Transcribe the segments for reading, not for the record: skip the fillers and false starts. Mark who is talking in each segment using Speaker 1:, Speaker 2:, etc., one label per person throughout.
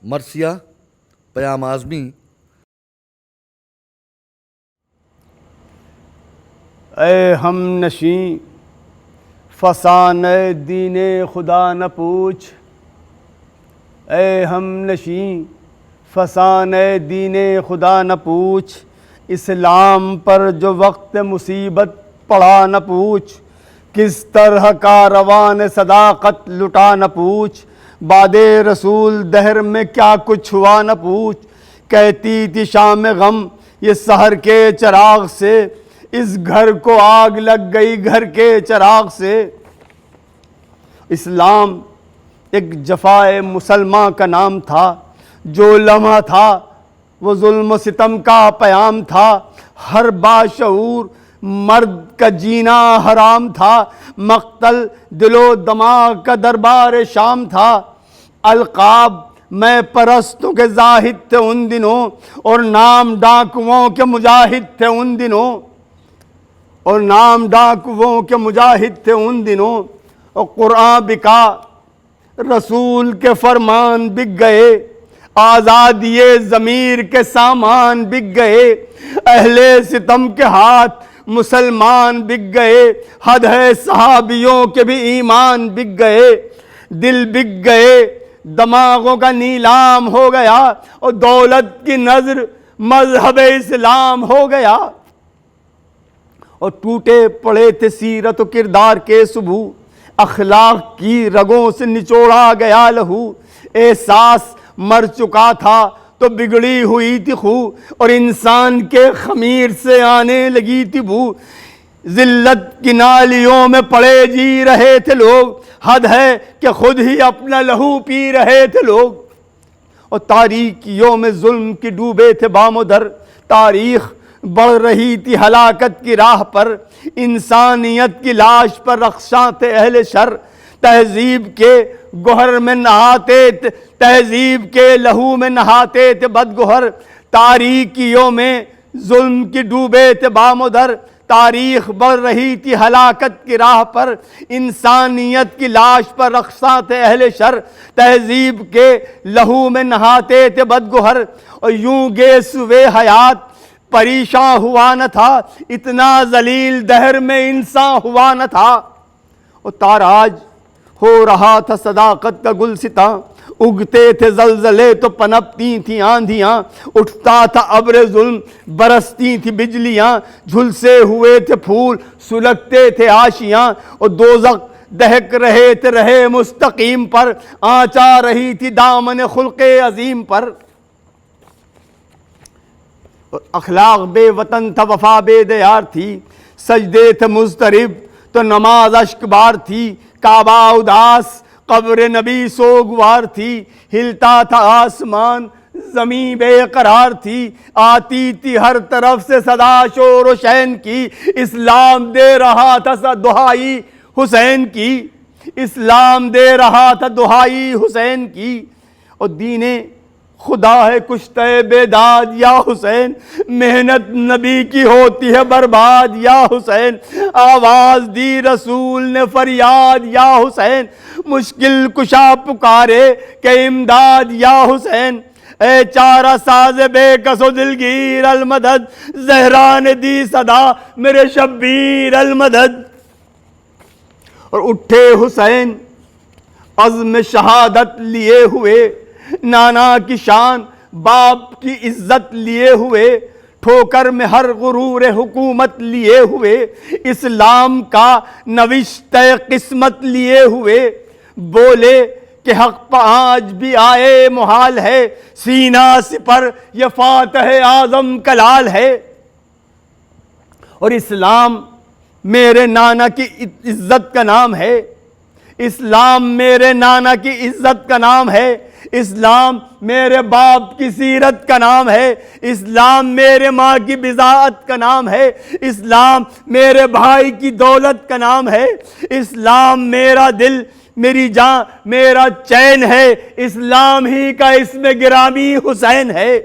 Speaker 1: مرثیہ پیام اعظمی۔
Speaker 2: اے ہم نشیں فسانہ دین خدا نہ پوچھ، اے ہم نشیں فسانہ دین خدا نہ پوچھ، اسلام پر جو وقت مصیبت پڑا نہ پوچھ، کس طرح کاروان صداقت لٹا نہ پوچھ، بعد رسول دہر میں کیا کچھ ہوا نہ پوچھ، کہتی تھی شام غم یہ سحر کے چراغ سے، اس گھر کو آگ لگ گئی گھر کے چراغ سے۔ اسلام ایک جفائے مسلمان کا نام تھا، جو لمحہ تھا وہ ظلم و ستم کا پیام تھا، ہر باشعور مرد کا جینا حرام تھا، مقتل دل و دماغ کا دربار شام تھا، القاب میں پرستوں کے زاہد تھے ان دنوں، اور نام ڈاکوؤں کے مجاہد تھے ان دنوں، اور نام ڈاکوؤں کے مجاہد تھے ان دنوں، اور قرآن بکا رسول کے فرمان بک گئے، آزادی ضمیر کے سامان بک گئے، اہل ستم کے ہاتھ مسلمان بک گئے، حد ہے صحابیوں کے بھی ایمان بک گئے، دل بک گئے دماغوں کا نیلام ہو گیا، اور دولت کی نظر مذہب اسلام ہو گیا، اور ٹوٹے پڑے تھے سیرت و کردار کے سبو، اخلاق کی رگوں سے نچوڑا گیا لہو، احساس مر چکا تھا تو بگڑی ہوئی تھی خو، اور انسان کے خمیر سے آنے لگی تھی بو، ذلت کی نالیوں میں پڑے جی رہے تھے لوگ، حد ہے کہ خود ہی اپنا لہو پی رہے تھے لوگ، اور تاریکیوں میں ظلم کی ڈوبے تھے بام و در، تاریخ بڑھ رہی تھی ہلاکت کی راہ پر، انسانیت کی لاش پر رخشاں تھے اہل شر، تہذیب کے گوہر میں نہاتے تھے، تہذیب کے لہو میں نہاتے تھے بدگوہر، تاریکیوں میں ظلم کی ڈوبے تھے بام و در، تاریخ بڑھ رہی تھی ہلاکت کی راہ پر، انسانیت کی لاش پر رخصاں تھے اہل شر، تہذیب کے لہو میں نہاتے تھے بدگوہر، اور یوں گیسوے حیات پریشاں ہوا نہ تھا، اتنا ذلیل دہر میں انسان ہوا نہ تھا، اور تاراج ہو رہا تھا صداقت کا گلستاں، اگتے تھے زلزلے تو پنپتی تھیں آندھیاں، اٹھتا تھا ابر ظلم برستی تھی بجلیاں، جھلسے ہوئے تھے پھول سلگتے تھے آشیاں، اور دوزخ دہک رہے تھے رہے مستقیم پر، آنچ آ رہی تھی دامن خلق عظیم پر، اخلاق بے وطن تھا وفا بے دیار تھی، سجدے تھے مضطرب تو نماز اشک بار تھی، کعبہ اداس قبر نبی سوگوار تھی، ہلتا تھا آسمان زمین بے قرار تھی، آتی تھی ہر طرف سے صدا شور و شین کی، اسلام دے رہا تھا دہائی حسین کی، اسلام دے رہا تھا دہائی حسین کی، اور دین خدا ہے کشتے بیداد یا حسین، محنت نبی کی ہوتی ہے برباد یا حسین، آواز دی رسول نے فریاد یا حسین، مشکل کشا پکارے کہ امداد یا حسین، اے چارہ ساز بے کس و دلگیر المدد، زہرا نے دی صدا میرے شبیر المدد، اور اٹھے حسین عزم شہادت لیے ہوئے، نانا کی شان باپ کی عزت لیے ہوئے، ٹھوکر میں ہر غرور حکومت لیے ہوئے، اسلام کا نوشتہ قسمت لیے ہوئے، بولے کہ حق پہ آج بھی آئے محال ہے، سینہ سپر یہ فاتح اعظم کلال ہے، اور اسلام میرے نانا کی عزت کا نام ہے، اسلام میرے نانا کی عزت کا نام ہے، اسلام میرے باپ کی سیرت کا نام ہے، اسلام میرے ماں کی بضاعت کا نام ہے، اسلام میرے بھائی کی دولت کا نام ہے، اسلام میرا دل میری جان میرا چین ہے، اسلام ہی کا اسم گرامی حسین ہے،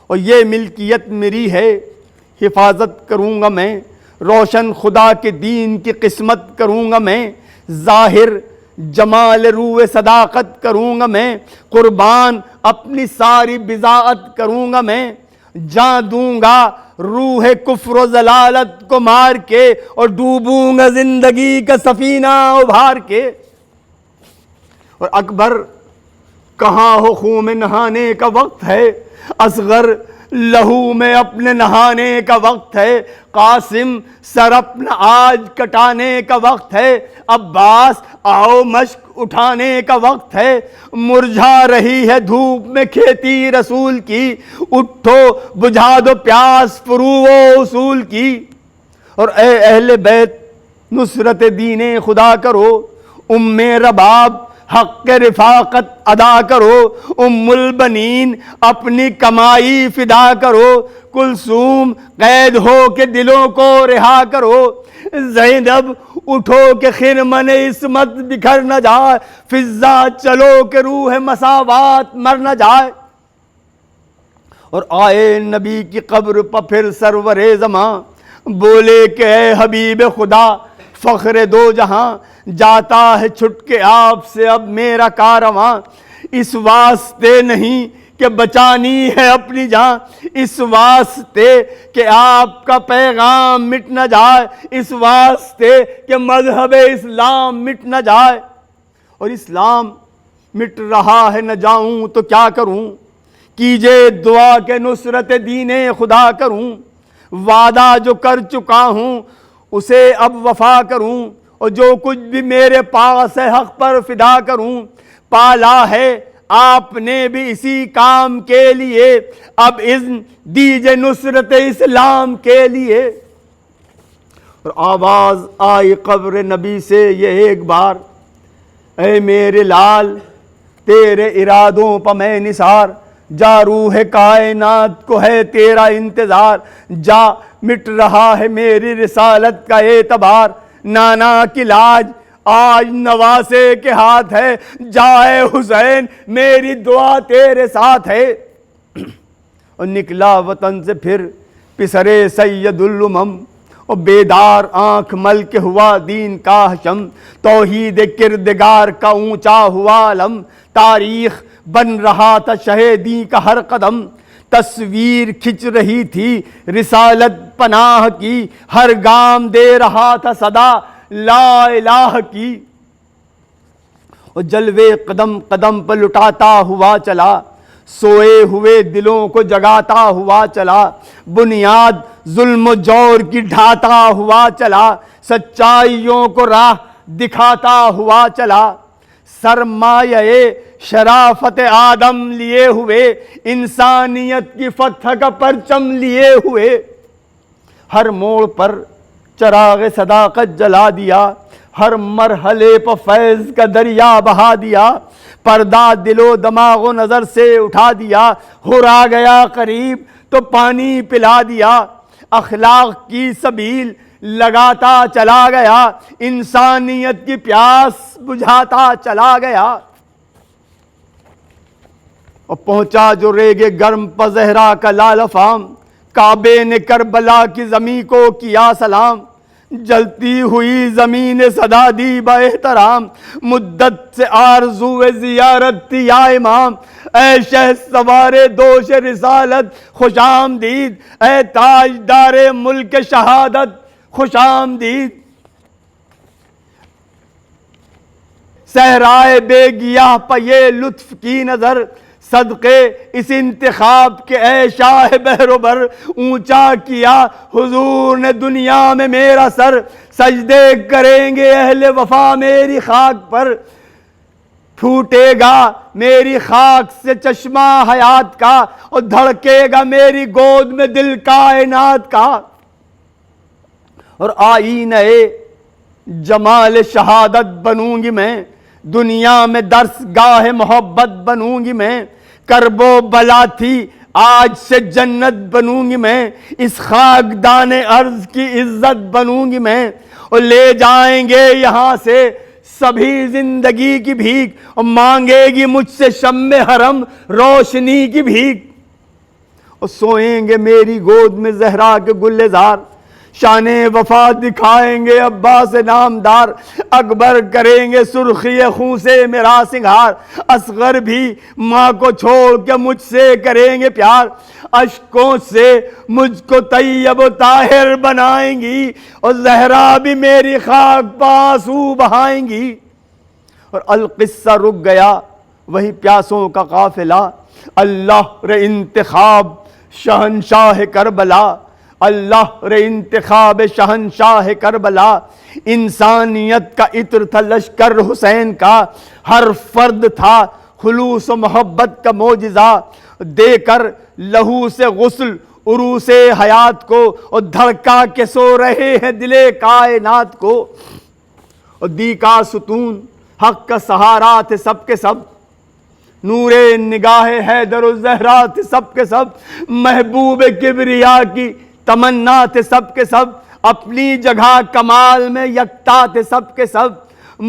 Speaker 2: اور یہ ملکیت میری ہے، حفاظت کروں گا میں، روشن خدا کے دین کی قسمت کروں گا میں، ظاہر جمال روح صداقت کروں گا میں، قربان اپنی ساری بضاعت کروں گا میں، جان دوں گا روح کفر و ضلالت کو مار کے، اور ڈوبوں گا زندگی کا سفینہ ابھار کے۔ اور اکبر کہاں ہو خون میں نہانے کا وقت ہے، اصغر لہو میں اپنے نہانے کا وقت ہے، قاسم سر اپنا آج کٹانے کا وقت ہے، عباس آؤ مشک اٹھانے کا وقت ہے، مرجھا رہی ہے دھوپ میں کھیتی رسول کی، اٹھو بجھا دو پیاس فروغ و اصول کی۔ اور اے اہل بیت نصرت دین خدا کرو، ام رباب حق رفاقت ادا کرو، ام البنین اپنی کمائی فدا کرو، کلثوم قید ہو کے دلوں کو رہا کرو، زینب اٹھو کہ خرمن عصمت بکھر نہ جائے، فضا چلو کہ روح مساوات مر نہ جائے۔ اور آئے نبی کی قبر پر پھر سرور زماں، بولے کہ اے حبیب خدا فخر دو جہاں، جاتا ہے چھٹ کے آپ سے اب میرا کارواں، اس واسطے نہیں کہ بچانی ہے اپنی جان، اس واسطے کہ آپ کا پیغام مٹ نہ جائے، اس واسطے کہ مذہب اسلام مٹ نہ جائے۔ اور اسلام مٹ رہا ہے نہ جاؤں تو کیا کروں، کیجے دعا کہ نصرت دین خدا کروں، وعدہ جو کر چکا ہوں اسے اب وفا کروں، اور جو کچھ بھی میرے پاس ہے حق پر فدا کروں، پالا ہے آپ نے بھی اسی کام کے لیے، اب اذن دیجئے نصرت اسلام کے لیے۔ اور آواز آئی قبر نبی سے یہ ایک بار، اے میرے لال تیرے ارادوں پر میں نثار، جا روح کائنات کو ہے تیرا انتظار، جا مٹ رہا ہے میری رسالت کا اعتبار، نانا کی لاج آج نواسے کے ہاتھ ہے، جائے حسین میری دعا تیرے ساتھ ہے۔ اور نکلا وطن سے پھر پسرے سید الامم، اور بیدار آنکھ مل کے ہوا دین کا حشم، توحید کردگار کا اونچا ہوا علم، تاریخ بن رہا تھا شہیدی کا ہر قدم، تصویر کھچ رہی تھی رسالت پناہ کی، ہر گام دے رہا تھا صدا لا الہ کی۔ اور جلوے قدم قدم پر لٹاتا ہوا چلا، سوئے ہوئے دلوں کو جگاتا ہوا چلا، بنیاد ظلم و جور کی ڈھاتا ہوا چلا، سچائیوں کو راہ دکھاتا ہوا چلا، سرمایہ شرافت آدم لیے ہوئے، انسانیت کی فتح کا پرچم لیے ہوئے، ہر موڑ پر چراغ صداقت جلا دیا، ہر مرحلے پر فیض کا دریا بہا دیا، پردہ دل و دماغ و نظر سے اٹھا دیا، ہرا گیا قریب تو پانی پلا دیا، اخلاق کی سبیل لگاتا چلا گیا، انسانیت کی پیاس بجھاتا چلا گیا۔ اور پہنچا جو ریگ گرم پر زہرا کا لال افام، کعبے نے کربلا کی زمین کو کیا سلام، جلتی ہوئی زمین صدا دی با احترام، مدت سے آرزو زیارت تھی یا امام، اے شہ سوار دوش رسالت خوش آمدید، اے تاجدار ملک شہادت خوش آمدید۔ صحرائے بے گیاہ پہ یہ لطف کی نظر، صدقے اس انتخاب کے اے شاہ بحر و بر، اونچا کیا حضور نے دنیا میں میرا سر، سجدے کریں گے اہل وفا میری خاک پر، پھوٹے گا میری خاک سے چشمہ حیات کا، اور دھڑکے گا میری گود میں دل کائنات کا۔ اور آئینہ جمال شہادت بنوں گی میں، دنیا میں درس گاہ محبت بنوں گی میں، کرب و بلا تھی آج سے جنت بنوں گی میں، اس خاکدان ارض کی عزت بنوں گی میں، اور لے جائیں گے یہاں سے سبھی زندگی کی بھیک، اور مانگے گی مجھ سے شمع حرم روشنی کی بھیک، اور سوئیں گے میری گود میں زہرا کے گلزار، شان وفا دکھائیں گے عباس نامدار، اکبر کریں گے سرخی خون سے میرا سنگھار، اصغر بھی ماں کو چھوڑ کے مجھ سے کریں گے پیار، اشکوں سے مجھ کو طیب و طاہر بنائیں گی، اور زہرا بھی میری خاک پہ آنسو بہائیں گی۔ اور القصہ رک گیا وہی پیاسوں کا قافلہ، اللہ رے انتخاب شہنشاہ کربلا، اللہ رے انتخاب شہنشاہ کربلا، انسانیت کا عطر تھا لشکر حسین کا، ہر فرد تھا خلوص و محبت کا معجزہ، دے کر لہو سے غسل عروس حیات کو، اور دھڑکا کے سو رہے ہیں دل کائنات کو، اور دی کا ستون حق کا سہارا تھے سب کے سب، نور نگاہ حیدر الزہرا تھے سب کے سب، محبوب کبریا کی تمنا تھے سب کے سب، اپنی جگہ کمال میں یکتا تھے سب کے سب،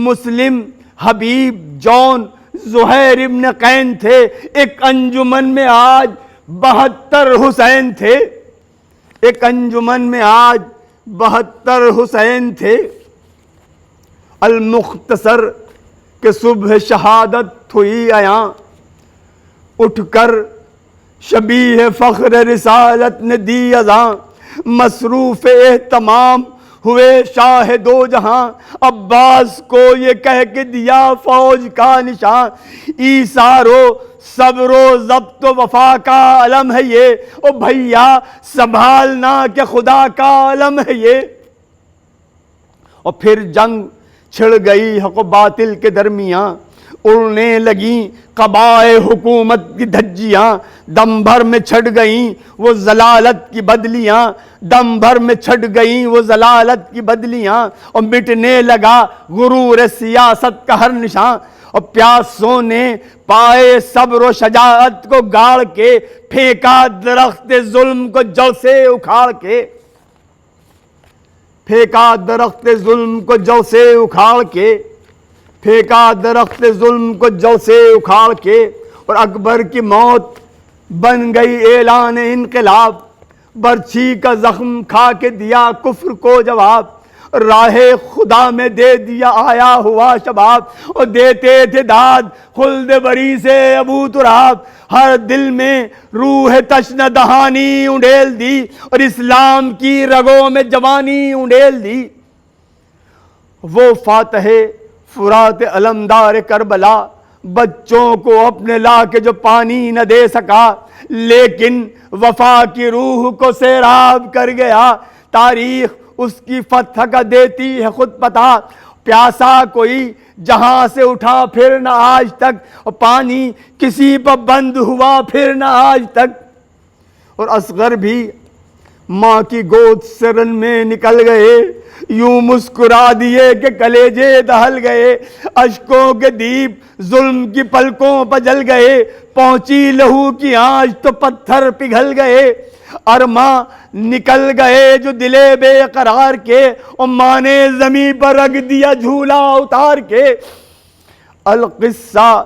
Speaker 2: مسلم حبیب جون زہیر ابن قین تھے، ایک انجمن میں آج 72 حسین تھے، ایک انجمن میں آج 72 حسین تھے۔ المختصر کہ صبح شہادت ہوئی عیاں، اٹھ کر شبیہ فخر رسالت نے دی اذاں، مصروف اہتمام ہوئے شاہ دو جہاں، عباس کو یہ کہہ کے دیا فوج کا نشان، ایثار و صبر و ضبط و وفا کا علم ہے یہ، او بھیا سنبھالنا کہ خدا کا علم ہے یہ۔ اور پھر جنگ چھڑ گئی حق و باطل کے درمیان، اڑنے لگیں قبائے حکومت کی دھجیاں، دم بھر میں چھٹ گئیں وہ ضلالت کی بدلیاں، دم بھر میں چھٹ گئیں وہ ضلالت کی بدلیاں، اور مٹنے لگا غرور سیاست کا ہر نشان، اور پیاسوں نے پائے صبر و شجاعت کو گاڑ کے، پھینکا درخت ظلم کو جڑ سے اکھاڑ کے، پھینکا درخت ظلم کو جڑ سے اکھاڑ کے، پھینکا درخت ظلم کو جڑ سے اکھاڑ کے، اور اکبر کی موت بن گئی اعلان انقلاب، برچھی کا زخم کھا کے دیا کفر کو جواب، راہ خدا میں دے دیا آیا ہوا شباب، اور دیتے تھے داد خلد بری سے ابو تراب، ہر دل میں روح تشنہ دہانی انڈیل دی، اور اسلام کی رگوں میں جوانی انڈیل دی۔ وہ فاتح فرات علمدار کربلا بچوں کو اپنے لا کے جو پانی نہ دے سکا، لیکن وفا کی روح کو سیراب کر گیا، تاریخ اس کی فتح کا دیتی ہے خود پتہ، پیاسا کوئی جہاں سے اٹھا پھر نہ آج تک، اور پانی کسی پر بند ہوا پھر نہ آج تک۔ اور اصغر بھی ماں کی گود سے رن میں نکل گئے، یوں مسکرا دیے کہ کلیجے دہل گئے، اشکوں کے دیپ ظلم کی پلکوں پر جل گئے، پہنچی لہو کی آنچ تو پتھر پگھل گئے، ارماں نکل گئے جو دلے بے قرار کے، اور ماں نے زمین پر رکھ دیا جھولا اتار کے۔ القصہ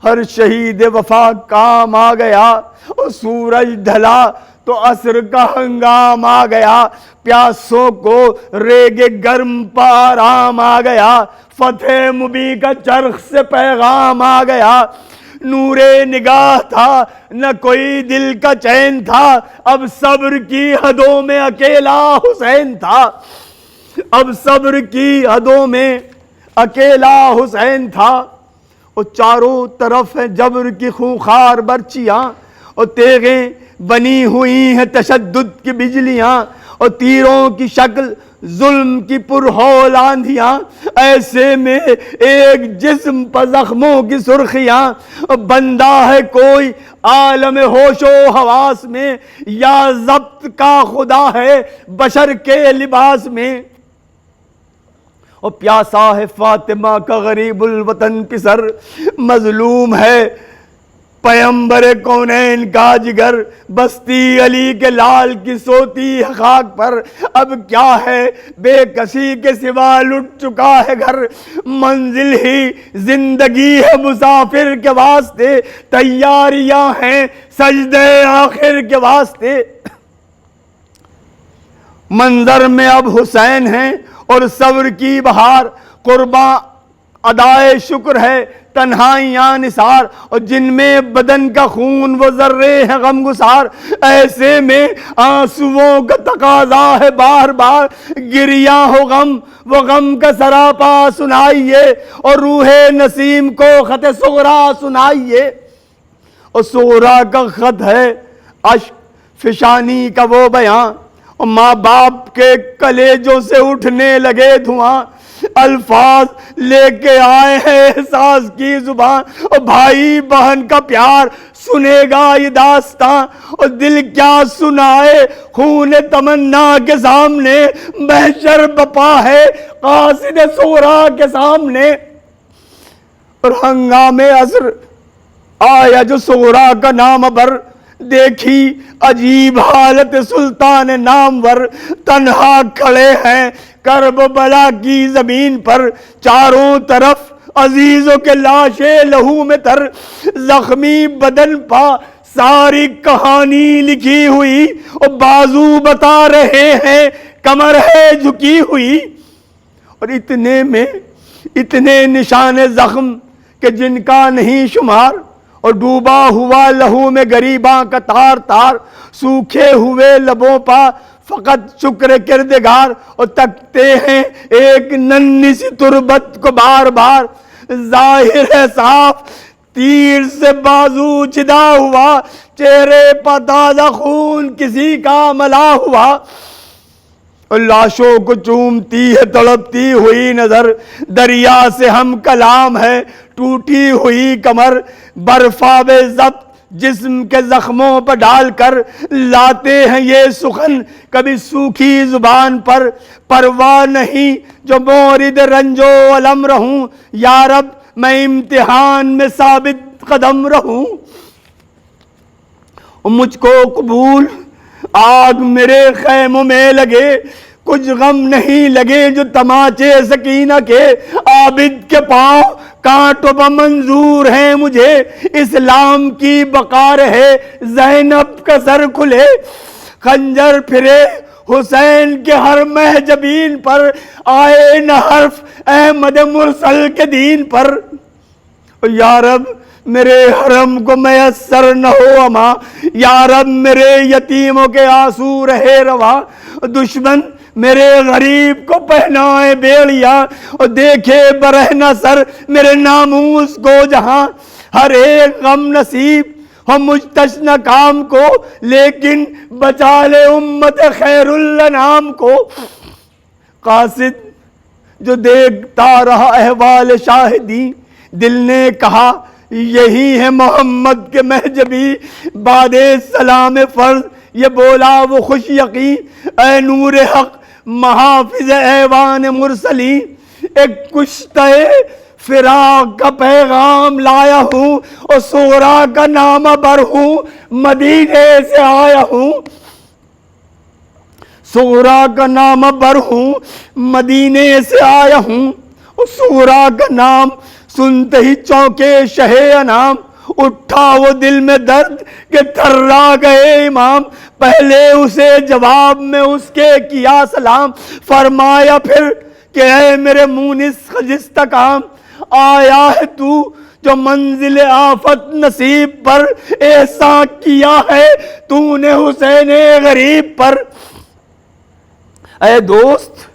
Speaker 2: ہر شہید وفا کام آ گیا، اور سورج ڈھلا تو عصر کا ہنگام آ گیا، پیاسوں کو ریگ گرم پر آرام آ گیا، فتح مبین کا چرخ سے پیغام آ گیا، نور نگاہ تھا نہ کوئی دل کا چین تھا، اب صبر کی حدوں میں اکیلا حسین تھا، اب صبر کی حدوں میں اکیلا حسین تھا۔ اور چاروں طرف ہیں جبر کی خونخوار برچیاں، اور تیغیں بنی ہوئی ہیں تشدد کی بجلیاں، اور تیروں کی شکل ظلم کی پرہول آندھیاں، ایسے میں ایک جسم پر زخموں کی سرخیاں، بندہ ہے کوئی عالم ہوش و حواس میں، یا ضبط کا خدا ہے بشر کے لباس میں۔ اور پیاسا ہے فاطمہ کا غریب الوطن پسر، مظلوم ہے پیمبر کونین کا جگر، بستی علی کے لال کی سوتی ہے خاک پر، اب کیا ہے بے کسی کے سوا لٹ چکا ہے گھر، منزل ہی زندگی ہے مسافر کے واسطے، تیاریاں ہیں سجدے آخر کے واسطے۔ منظر میں اب حسین ہیں اور صبر کی بہار، قرباں ادائے شکر ہے تنہائیاں نثار، اور جن میں بدن کا خون وہ ذرے ہیں غم گسار، ایسے میں آنسوؤں کا تقاضا ہے بار بار، گریاں ہو غم وہ غم کا سراپا سنائیے، اور روح نسیم کو خط صغرا سنائیے۔ اور صغرا کا خط ہے اشک فشانی کا وہ بیان، اور ماں باپ کے کلیجوں سے اٹھنے لگے دھواں، الفاظ لے کے آئے ہیں احساس کی زبان، اور بھائی بہن کا پیار سنے گا یہ داستان، اور دل کیا سنائے خون تمنا کے سامنے، محشر بپا ہے قاصد صغرا کے سامنے۔ اور ہنگامے عصر آیا جو صغرا کا نام بر، دیکھی عجیب حالت سلطان نامور، تنہا کھڑے ہیں کرب بلا کی زمین پر، چاروں طرف عزیزوں کے لاشیں لہو میں تر، زخمی بدن پا ساری کہانی لکھی ہوئی، اور بازو بتا رہے ہیں کمر ہے جھکی ہوئی، اور اتنے میں اتنے نشان زخم کہ جن کا نہیں شمار، اور ڈوبا ہوا لہو میں گریباں کا تار تار، سوکھے ہوئے لبوں پا فقط شکر کردگار، اور تکتے ہیں ایک ننھی سی تربت کو بار بار، ظاہر ہے صاف تیر سے بازو چدا ہوا، چہرے پر تازہ خون کسی کا ملا ہوا، اور لاشوں کو چومتی ہے تڑپتی ہوئی نظر، دریا سے ہم کلام ہے ٹوٹی ہوئی کمر، برفاب ضبط جسم کے زخموں پر ڈال کر لاتے ہیں یہ سخن کبھی سوکھی زبان پر، پرواہ نہیں جو مورد رنج و الم رہوں، یا رب میں امتحان میں ثابت قدم رہوں، مجھ کو قبول آگ میرے خیموں میں لگے، کچھ غم نہیں لگے جو تماچے سکینہ کے، عابد کے پاؤں کانٹوں پر منظور ہیں مجھے، اسلام کی بقا رہے زینب کا سر کھلے، خنجر پھرے حسین کے ہر محجبین پر، آئے نہ حرف احمد مرسل کے دین پر، یا رب میرے حرم کو میسر نہ ہو اما، یا رب میرے یتیموں کے آنسو رہے روا، دشمن میرے غریب کو پہنائے بیڑیا، اور دیکھے برہنہ سر میرے ناموس کو جہاں، ہر ایک غم نصیب ہو مجھ تشنہ کام کو، لیکن بچا لے امت خیر الانام کو۔ قاصد جو دیکھتا رہا احوال شاہدی، دل نے کہا یہی ہے محمد کے محجبی، بعد سلام فرض یہ بولا وہ خوش یقین، اے نور حق محافظ ایوان مرسلی، ایک کشتہ فراق کا پیغام لایا ہوں، اور صغرا کا نام بر ہوں، مدینے سے آیا ہوں، صغرا کا نام بر ہوں، مدینے سے آیا ہوں، اور صغرا کا نام سنتے ہی چونکے شہ انام، اٹھا وہ دل میں درد کہ تھرا گئے امام، پہلے اسے جواب میں اس کے کیا سلام، فرمایا پھر کہ اے میرے مونس خجستہ کام، آیا ہے تو جو منزل آفت نصیب پر، احسان کیا ہے تو نے حسین غریب پر۔ اے دوست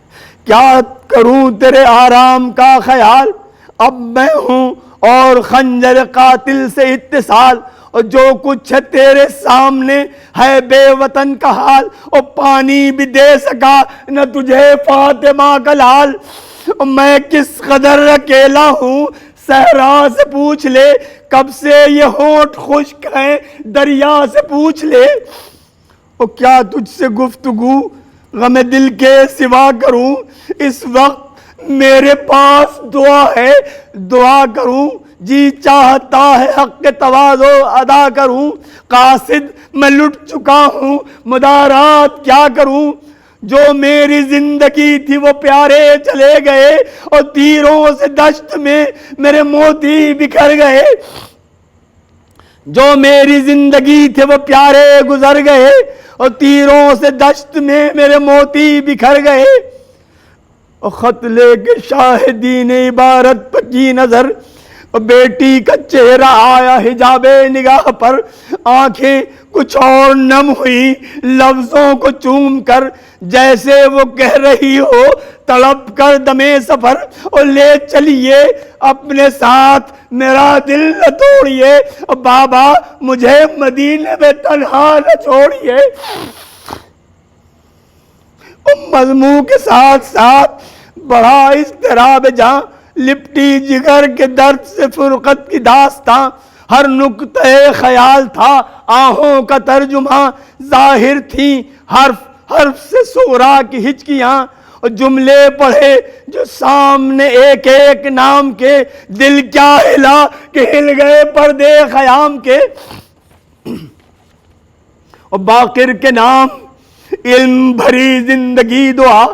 Speaker 2: کیا کروں تیرے آرام کا خیال، اب میں ہوں اور خنجر قاتل سے اتصال، اور جو کچھ ہے تیرے سامنے ہے بے وطن کا حال، اور پانی بھی دے سکا نہ تجھے فاطمہ کا لال، میں کس قدر اکیلا ہوں صحرا سے پوچھ لے، کب سے یہ ہونٹ خشک ہیں دریا سے پوچھ لے، اور کیا تجھ سے گفتگو غم دل کے سوا کروں، اس وقت میرے پاس دعا ہے دعا کروں، جی چاہتا ہے حق کے تواضع ادا کروں، قاصد میں لٹ چکا ہوں مدارات کیا کروں، جو میری زندگی تھی وہ پیارے چلے گئے، اور تیروں سے دشت میں میرے موتی بکھر گئے، جو میری زندگی تھے وہ پیارے گزر گئے، اور تیروں سے دشت میں میرے موتی بکھر گئے، اور خط لے کے شاہدین عبارت پکی نظر، اور بیٹی کا چہرہ آیا حجاب نگاہ پر، آنکھیں کچھ اور نم ہوئی لفظوں کو چوم کر، جیسے وہ کہہ رہی ہو تڑپ کر دمے سفر، اور لے چلیے اپنے ساتھ میرا دل نہ توڑیے، اور بابا مجھے مدینے میں تنہا نہ چھوڑیے۔ مضمون کے ساتھ ساتھ بڑا اضطراب جاں، لپٹی جگر کے درد سے فرقت کی داستاں، ہر نقطہ خیال تھا آہوں کا ترجمہ، ظاہر تھی حرف حرف سے صغرا کی ہچکیاں، اور جملے پڑھے جو سامنے ایک ایک نام کے، دل کیا ہلا کہ ہل گئے پردے خیام کے، اور باقر کے نام علم بھری زندگی دعا،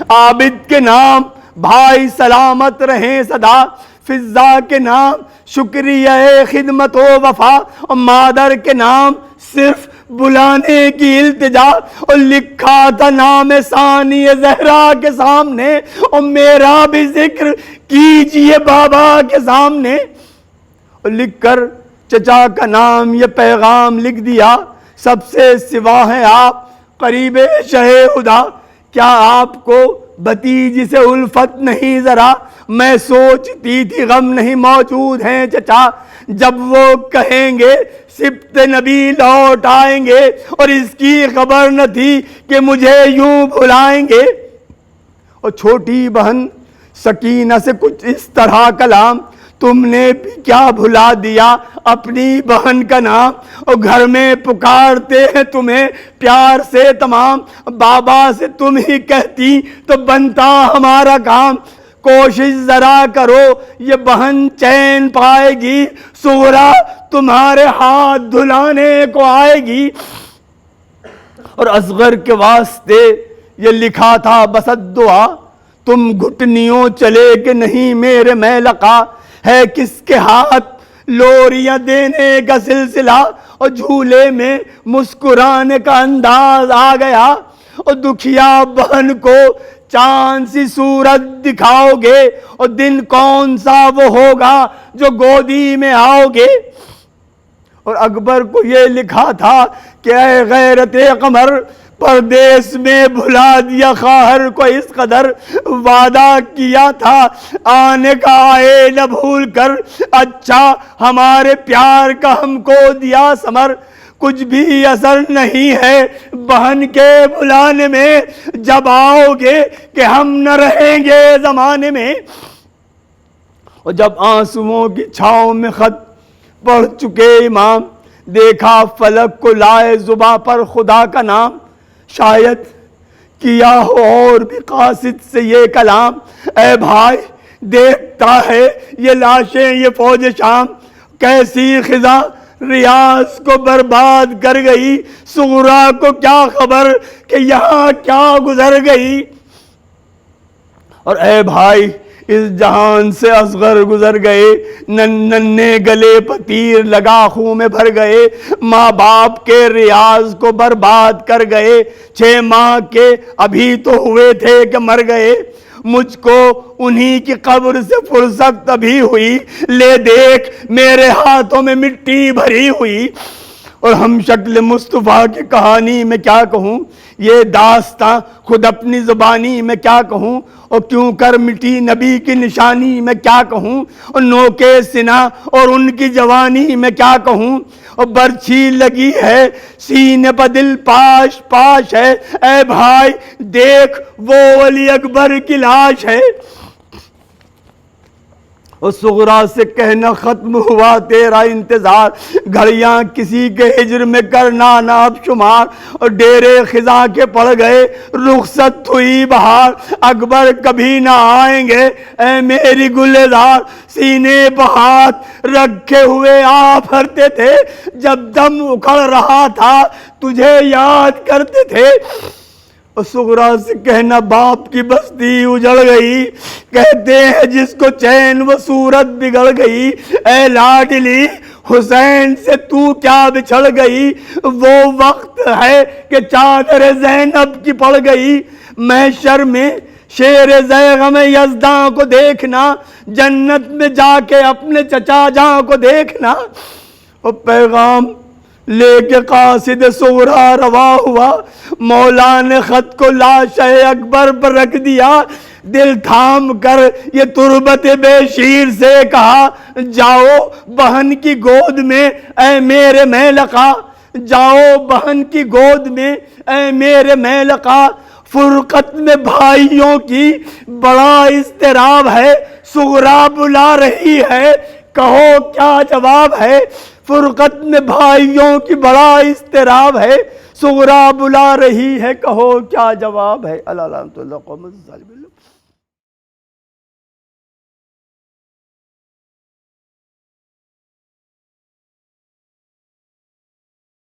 Speaker 2: عابد کے نام بھائی سلامت رہیں صدا، فضا کے نام شکریہ خدمت و وفا، اور مادر کے نام صرف بلانے کی التجا، اور لکھا تھا نام ثانی زہرا کے سامنے، اور میرا بھی ذکر کیجئے بابا کے سامنے، اور لکھ کر چچا کا نام یہ پیغام لکھ دیا، سب سے سوا ہیں آپ قریب شہ خدا، کیا آپ کو بھتیجی سے الفت نہیں ذرا، میں سوچتی تھی غم نہیں موجود ہیں چچا، جب وہ کہیں گے سبت نبی لوٹ آئیں گے، اور اس کی خبر نہ تھی کہ مجھے یوں بھلائیں گے، اور چھوٹی بہن سکینہ سے کچھ اس طرح کلام، تم نے بھی کیا بھلا دیا اپنی بہن کا نام، اور گھر میں پکارتے ہیں تمہیں پیار سے تمام، بابا سے تم ہی کہتی تو بنتا ہمارا کام، کوشش ذرا کرو یہ بہن چین پائے گی، صغرا تمہارے ہاتھ دھلانے کو آئے گی، اور اصغر کے واسطے یہ لکھا تھا بسط دعا، تم گھٹنیوں چلے کہ نہیں میرے میں لقا، ہے کس کے ہاتھ لوریاں دینے کا سلسلہ، اور جھولے میں مسکرانے کا انداز آ گیا، اور دکھیا بہن کو چاند سی صورت دکھاؤ گے، اور دن کون سا وہ ہوگا جو گودی میں آؤ گے، اور اکبر کو یہ لکھا تھا کہ اے غیرت قمر، پردیس میں بھلا دیا خواہر کو اس قدر، وعدہ کیا تھا آنے کا آئے نہ بھول کر، اچھا ہمارے پیار کا ہم کو دیا ثمر، کچھ بھی اثر نہیں ہے بہن کے بلانے میں، جب آؤ گے کہ ہم نہ رہیں گے زمانے میں، اور جب آنسوؤں کی چھاؤں میں خط پڑھ چکے امام، دیکھا فلک کو لائے زباں پر خدا کا نام، شاید کیا ہو اور بھی قاصد سے یہ کلام، اے بھائی دیکھتا ہے یہ لاشیں یہ فوج شام، کیسی خزاں ریاض کو برباد کر گئی، صغرا کو کیا خبر کہ یہاں کیا گزر گئی، اور اے بھائی اس جہان سے اصغر گزر گئے، ننے گلے پتیر لگا خون میں بھر گئے، ماں باپ کے ریاض کو برباد کر گئے، 6 ماہ کے ابھی تو ہوئے تھے کہ مر گئے، مجھ کو انہی کی قبر سے فرصت ابھی ہوئی، لے دیکھ میرے ہاتھوں میں مٹی بھری ہوئی، اور ہم شکل مصطفیٰ کی کہانی میں کیا کہوں، یہ داستاں خود اپنی زبانی میں کیا کہوں، اور کیوں کر مٹی نبی کی نشانی میں کیا کہوں، اور نوکے سنا اور ان کی جوانی میں کیا کہوں، اور برچھی لگی ہے سینے پہ دل پاش پاش ہے، اے بھائی دیکھ وہ ولی اکبر کی لاش ہے، اور صغرا سے کہنا ختم ہوا تیرا انتظار، گھڑیاں کسی کے ہجر میں کرنا نہ اب شمار، اور ڈیرے خزاں کے پڑ گئے رخصت ہوئی بہار، اکبر کبھی نہ آئیں گے اے میری گلزار، سینے پہ ہاتھ رکھے ہوئے آپ ہرتے تھے، جب دم اکھڑ رہا تھا تجھے یاد کرتے تھے، اور صغرا سے کہنا باپ کی بستی اجڑ گئی، کہتے ہیں جس کو چین وہ صورت بگڑ گئی، اے لاڈلی حسین سے تو کیا بچھڑ گئی، وہ وقت ہے کہ چادر زینب کی پڑ گئی، محشر میں شیر زیغم یزداں کو دیکھنا، جنت میں جا کے اپنے چچا جاں کو دیکھنا۔ اور پیغام لے کے قاصد صغرا روا ہوا، مولا نے خط کو لاش اکبر پر رکھ دیا، دل تھام کر یہ تربت بے شیر سے کہا، جاؤ بہن کی گود میں اے میرے میلقا، جاؤ بہن کی گود میں اے میرے میلقا، فرقت میں بھائیوں کی بڑا اضطراب ہے، صغرا بلا رہی ہے کہو کیا جواب ہے، فرقت میں بھائیوں کی بڑا اضطراب ہے، صغرا بلا رہی ہے کہو کیا جواب ہے۔ اللہ